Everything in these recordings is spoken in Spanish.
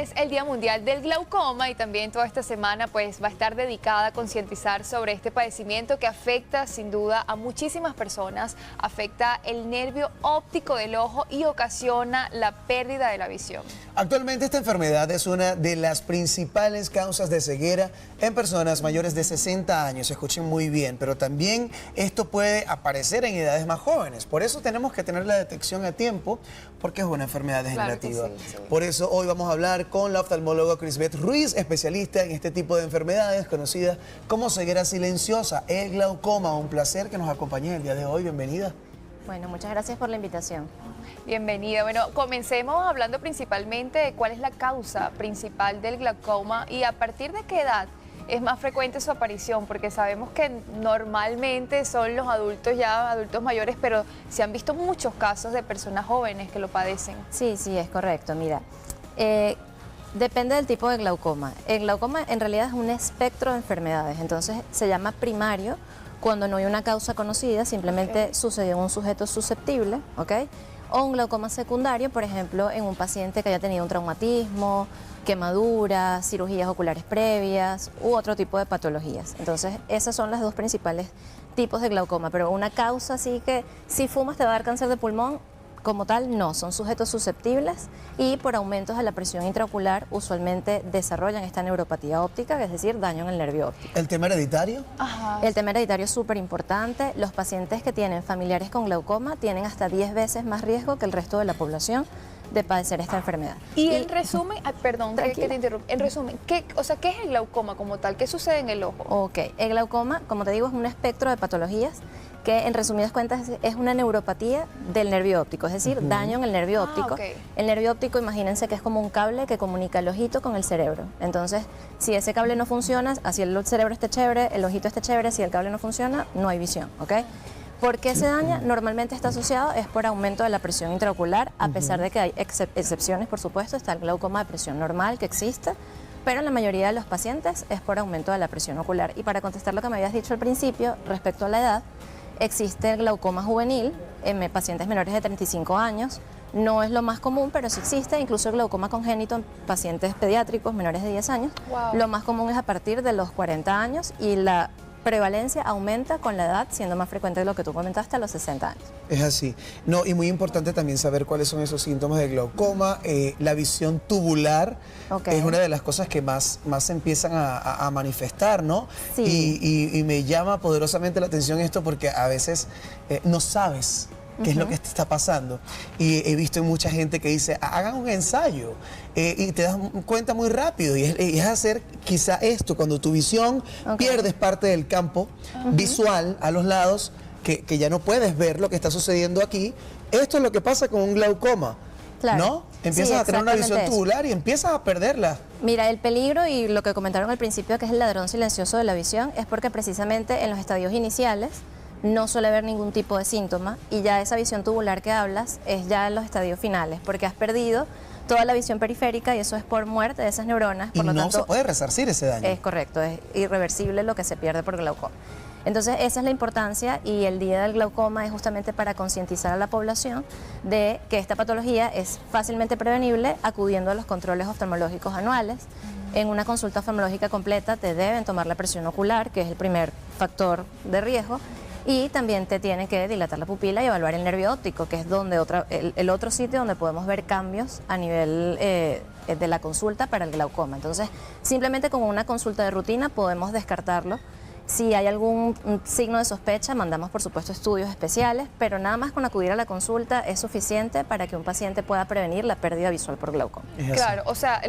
es el Día Mundial del Glaucoma y también toda esta semana pues va a estar dedicada a concientizar sobre este padecimiento que afecta sin duda a muchísimas personas, afecta el nervio óptico del ojo y ocasiona la pérdida de la visión. Actualmente esta enfermedad es una de las principales causas de ceguera en personas mayores de 60 años, escuchen muy bien, pero también esto puede aparecer en edades más jóvenes, por eso tenemos que tener la detección a tiempo porque es una enfermedad degenerativa. Claro que sí. Por eso hoy vamos a hablar con la oftalmóloga Crisbeth Ruiz, especialista en este tipo de enfermedades conocida como ceguera silenciosa, el glaucoma. Un placer que nos acompañes el día de hoy, bienvenida. Bueno, muchas gracias por la invitación. Bienvenida. Bueno, comencemos hablando principalmente de cuál es la causa principal del glaucoma y a partir de qué edad es más frecuente su aparición, porque sabemos que normalmente son los adultos ya, adultos mayores, pero se han visto muchos casos de personas jóvenes que lo padecen. Sí, es correcto. Mira, depende del tipo de glaucoma. El glaucoma en realidad es un espectro de enfermedades, entonces se llama primario cuando no hay una causa conocida, simplemente sucedió en un sujeto susceptible, ¿ok? O un glaucoma secundario, por ejemplo, en un paciente que haya tenido un traumatismo, quemaduras, cirugías oculares previas u otro tipo de patologías. Entonces, esas son las dos principales tipos de glaucoma, pero una causa así que si fumas te va a dar cáncer de pulmón, como tal, no, son sujetos susceptibles y por aumentos de la presión intraocular usualmente desarrollan esta neuropatía óptica, es decir, daño en el nervio óptico. ¿El tema hereditario? Ajá. El tema hereditario es súper importante. Los pacientes que tienen familiares con glaucoma tienen hasta 10 veces más riesgo que el resto de la población de padecer esta enfermedad. Y en resumen, perdón que te interrumpa, en resumen, ¿qué es el glaucoma como tal? ¿Qué sucede en el ojo? Ok, el glaucoma, como te digo, es un espectro de patologías que en resumidas cuentas es una neuropatía del nervio óptico, es decir, daño en el nervio óptico. Okay. El nervio óptico, imagínense que es como un cable que comunica el ojito con el cerebro. Entonces, si ese cable no funciona, así el cerebro esté chévere, el ojito esté chévere, si el cable no funciona, no hay visión, ¿ok? ¿Por qué se daña? Normalmente está asociado es por aumento de la presión intraocular, a pesar de que hay excepciones, por supuesto, está el glaucoma de presión normal que existe, pero en la mayoría de los pacientes es por aumento de la presión ocular. Y para contestar lo que me habías dicho al principio, respecto a la edad, existe el glaucoma juvenil en pacientes menores de 35 años, no es lo más común, pero sí existe, incluso el glaucoma congénito en pacientes pediátricos menores de 10 años. Wow. Lo más común es a partir de los 40 años y la prevalencia aumenta con la edad, siendo más frecuente de lo que tú comentaste a los 60 años. Es así. No, y muy importante también saber cuáles son esos síntomas de glaucoma. La visión tubular es una de las cosas que más se empiezan a manifestar, ¿no? Sí. Y me llama poderosamente la atención esto porque a veces no sabes qué es lo que te está pasando. Y he visto mucha gente que dice, hagan un ensayo y te das cuenta muy rápido. Y es hacer quizá esto, cuando tu visión pierdes parte del campo visual a los lados, que ya no puedes ver lo que está sucediendo aquí. Esto es lo que pasa con un glaucoma. Claro. ¿No? Empiezas a tener una visión tubular y empiezas a perderla. Mira, el peligro y lo que comentaron al principio, que es el ladrón silencioso de la visión, es porque precisamente en los estadios iniciales no suele haber ningún tipo de síntoma y ya esa visión tubular que hablas es ya en los estadios finales, porque has perdido toda la visión periférica y eso es por muerte de esas neuronas. Por lo tanto, se puede resarcir ese daño. Es correcto, es irreversible lo que se pierde por glaucoma. Entonces esa es la importancia y el Día del Glaucoma es justamente para concientizar a la población de que esta patología es fácilmente prevenible acudiendo a los controles oftalmológicos anuales. En una consulta oftalmológica completa te deben tomar la presión ocular, que es el primer factor de riesgo, y también te tienen que dilatar la pupila y evaluar el nervio óptico, que es donde el otro sitio donde podemos ver cambios a nivel de la consulta para el glaucoma. Entonces, simplemente con una consulta de rutina podemos descartarlo. Si hay algún signo de sospecha, mandamos por supuesto estudios especiales, pero nada más con acudir a la consulta es suficiente para que un paciente pueda prevenir la pérdida visual por glaucoma. Claro, o sea,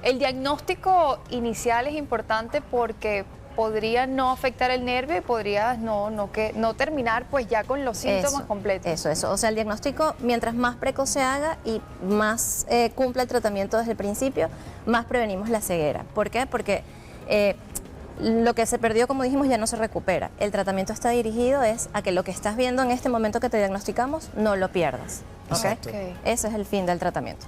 el diagnóstico inicial es importante porque podría no afectar el nervio y podría no terminar pues ya con los síntomas completos. Eso. O sea, el diagnóstico, mientras más precoz se haga y más cumpla el tratamiento desde el principio, más prevenimos la ceguera. ¿Por qué? Porque lo que se perdió, como dijimos, ya no se recupera. El tratamiento está dirigido a que lo que estás viendo en este momento que te diagnosticamos, no lo pierdas. ¿Okay? Ese es el fin del tratamiento.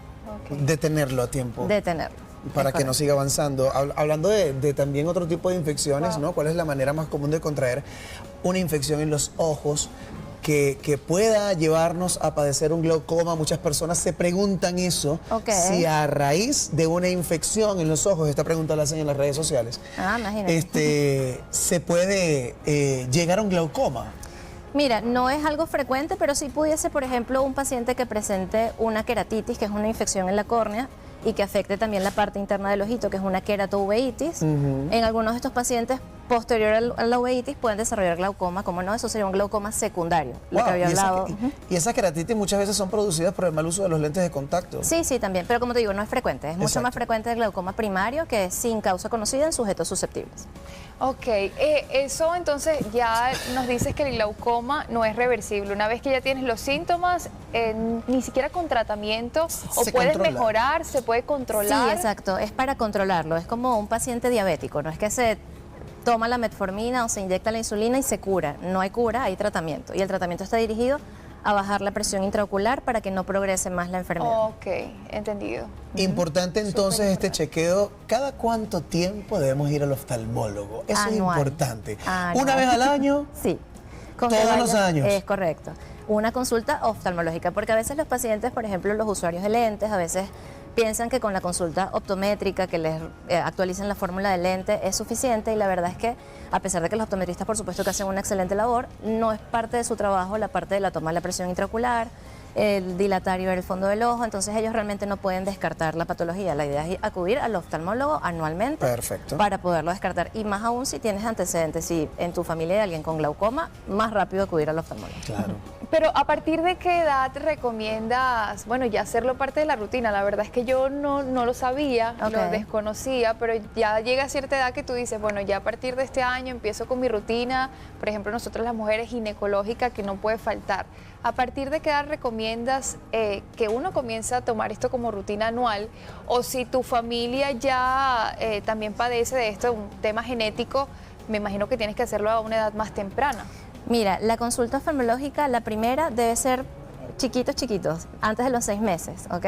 Detenerlo a tiempo. Detenerlo. Para que no siga avanzando. Hablando de también otro tipo de infecciones, ¿no? ¿Cuál es la manera más común de contraer una infección en los ojos? que pueda llevarnos a padecer un glaucoma? Muchas personas se preguntan eso, Ok. si a raíz de una infección en los ojos, esta pregunta la hacen en las redes sociales, Imagínate. se puede llegar a un glaucoma. Mira, no es algo frecuente, pero sí pudiese, por ejemplo, un paciente que presente una queratitis, que es una infección en la córnea, y que afecte también la parte interna del ojito, que es una queratoveitis. En algunos de estos pacientes, posterior a la uveitis, pueden desarrollar glaucoma. ¿Cómo no? Eso sería un glaucoma secundario, lo Wow, que había hablado. y esas queratitis muchas veces son producidas por el mal uso de los lentes de contacto. Sí, sí, también. Pero como te digo, no es frecuente. Es mucho Exacto. más frecuente el glaucoma primario, que es sin causa conocida en sujetos susceptibles. Ok, eso entonces ya nos dices que el glaucoma no es reversible. Una vez que ya tienes los síntomas, ni siquiera con tratamiento, o Se puedes controla. mejorar, se puede controlar. Sí, exacto. Es para controlarlo. Es como un paciente diabético. No es que se toma la metformina o se inyecta la insulina y se cura. No hay cura, hay tratamiento. Y el tratamiento está dirigido a bajar la presión intraocular para que no progrese más la enfermedad. Ok, entendido. Importante entonces este chequeo. ¿Cada cuánto tiempo debemos ir al oftalmólogo? Eso es Anual. importante. Anual. ¿Una vez al año? Sí. Con Todos que los años. Es correcto. Una consulta oftalmológica, porque a veces los pacientes, por ejemplo, los usuarios de lentes, a veces piensan que con la consulta optométrica, que les actualicen la fórmula de lente, es suficiente, y la verdad es que, a pesar de que los optometristas, por supuesto, que hacen una excelente labor, no es parte de su trabajo la parte de la toma de la presión intraocular, el dilatar y ver el fondo del ojo. Entonces ellos realmente no pueden descartar la patología. La idea es acudir al oftalmólogo anualmente. Perfecto. Para poderlo descartar, y más aún si tienes antecedentes, si en tu familia hay alguien con glaucoma, más rápido acudir al oftalmólogo. Claro. Pero ¿a partir de qué edad recomiendas, bueno, ya hacerlo parte de la rutina? La verdad es que yo no lo sabía, Ok. lo desconocía, pero ya llega a cierta edad que tú dices, bueno, ya a partir de este año empiezo con mi rutina, por ejemplo, nosotros las mujeres, ginecológica, que no puede faltar. ¿A partir de qué edad recomiendas que uno comience a tomar esto como rutina anual? O si tu familia ya también padece de esto, un tema genético, me imagino que tienes que hacerlo a una edad más temprana. Mira, la consulta oftalmológica, la primera debe ser chiquitos, antes de los 6 meses, ¿ok?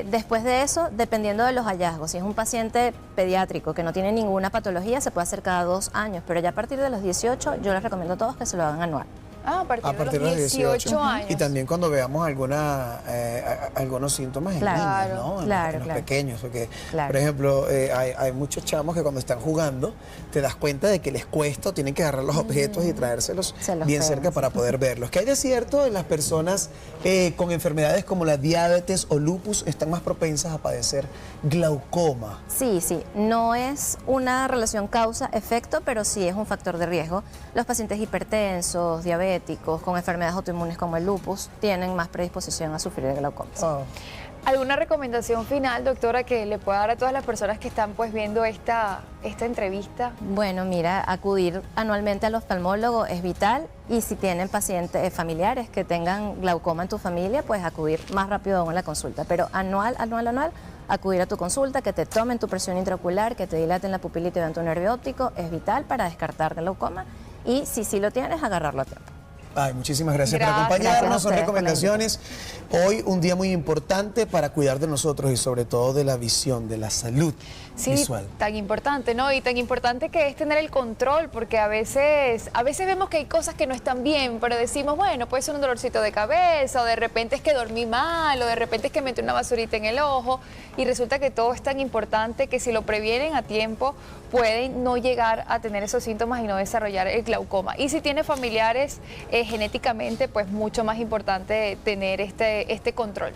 Después de eso, dependiendo de los hallazgos, si es un paciente pediátrico que no tiene ninguna patología, se puede hacer cada 2 años, pero ya a partir de los 18, yo les recomiendo a todos que se lo hagan anual. Ah, a partir, A partir de los 18 años. Y también cuando veamos algunos síntomas en Claro, niños, ¿no? claro, En los claro. pequeños. Porque, Claro. por ejemplo, hay muchos chamos que cuando están jugando te das cuenta de que les cuesta, o tienen que agarrar los objetos y traérselos Se los bien pegan, cerca sí. para poder verlos. ¿Qué hay de cierto en las personas con enfermedades como la diabetes o lupus están más propensas a padecer glaucoma? Sí, no es una relación causa-efecto, pero sí es un factor de riesgo. Los pacientes hipertensos, diabéticos, con enfermedades autoinmunes como el lupus, tienen más predisposición a sufrir de glaucoma. ¿Alguna recomendación final, doctora, que le pueda dar a todas las personas que están pues viendo esta entrevista? Bueno, mira, acudir anualmente al oftalmólogo es vital, y si tienen pacientes familiares que tengan glaucoma en tu familia, pues acudir más rápido aún a la consulta. Pero anual, acudir a tu consulta, que te tomen tu presión intraocular, que te dilaten la pupila y te vean tu nervio óptico, es vital para descartar glaucoma, y si sí lo tienes, agarrarlo a tiempo. Ay, muchísimas gracias por Gracias. acompañarnos. Gracias a Son ustedes por la recomendaciones. Hoy un día muy importante para cuidar de nosotros y sobre todo de la visión, de la salud visual. Tan importante, ¿no? Y tan importante que es tener el control, porque a veces vemos que hay cosas que no están bien, pero decimos, bueno, puede ser un dolorcito de cabeza, o de repente es que dormí mal, o de repente es que metí una basurita en el ojo, y resulta que todo es tan importante que si lo previenen a tiempo, pueden no llegar a tener esos síntomas y no desarrollar el glaucoma. Y si tiene familiares genéticamente, pues mucho más importante tener este control.